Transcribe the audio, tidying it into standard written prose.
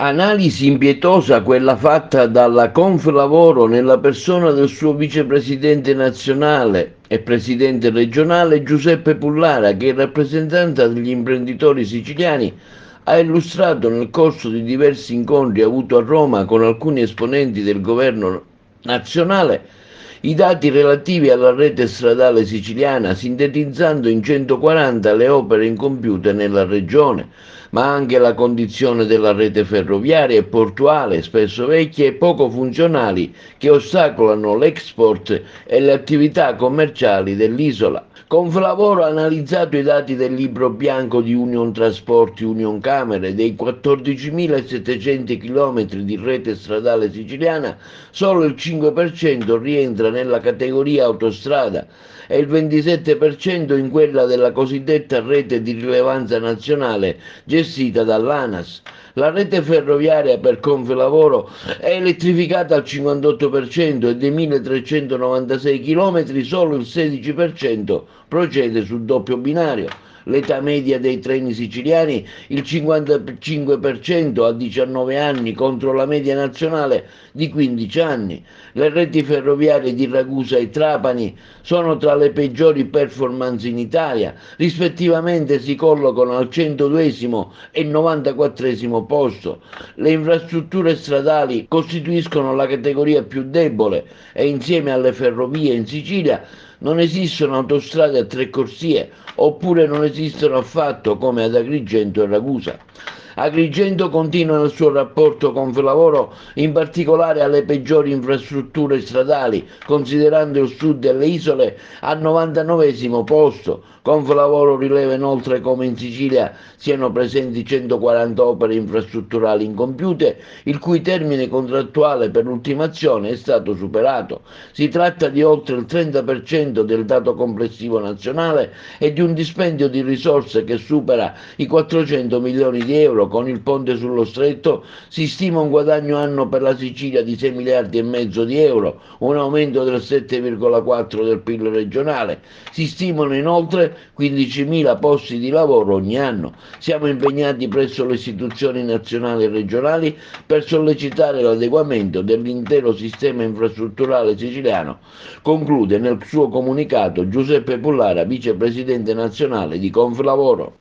Analisi impietosa quella fatta dalla Conflavoro nella persona del suo vicepresidente nazionale e presidente regionale Giuseppe Pullara, che in rappresentanza degli imprenditori siciliani ha illustrato nel corso di diversi incontri avuti a Roma con alcuni esponenti del governo nazionale i dati relativi alla rete stradale siciliana, sintetizzando in 140 le opere incompiute nella regione, ma anche la condizione della rete ferroviaria e portuale, spesso vecchie e poco funzionali, che ostacolano l'export e le attività commerciali dell'isola. Conflavoro ha analizzato i dati del libro bianco di Union Trasporti Union Camere dei 14.700 km di rete stradale siciliana, solo il 5% rientra nella categoria autostrada e il 27% in quella della cosiddetta rete di rilevanza nazionale gestita dall'ANAS. La rete ferroviaria per Conflavoro è elettrificata al 58% e dei 1396 km solo il 16% procede su doppio binario. L'età media dei treni siciliani il 55% a 19 anni contro la media nazionale di 15 anni. Le reti ferroviarie di Ragusa e Trapani sono tra le peggiori performance in Italia, rispettivamente si collocano al 102esimo e 94esimo posto. Le infrastrutture stradali costituiscono la categoria più debole e insieme alle ferrovie in Sicilia non esistono autostrade a tre corsie oppure non esistono affatto come ad Agrigento e Ragusa. Agrigento continua nel suo rapporto con Conflavoro in particolare alle peggiori infrastrutture stradali, considerando il sud delle isole al 99esimo posto. Conflavoro rileva inoltre come in Sicilia siano presenti 140 opere infrastrutturali incompiute, il cui termine contrattuale per l'ultimazione è stato superato. Si tratta di oltre il 30% del dato complessivo nazionale e di un dispendio di risorse che supera i 400 milioni di euro. Con il ponte sullo stretto si stima un guadagno annuo per la Sicilia di 6 miliardi e mezzo di euro, un aumento del 7,4 del PIL regionale. Si stimano inoltre 15.000 posti di lavoro ogni anno. Siamo impegnati presso le istituzioni nazionali e regionali per sollecitare l'adeguamento dell'intero sistema infrastrutturale siciliano, conclude nel suo comunicato Giuseppe Pullara, vicepresidente nazionale di Conflavoro.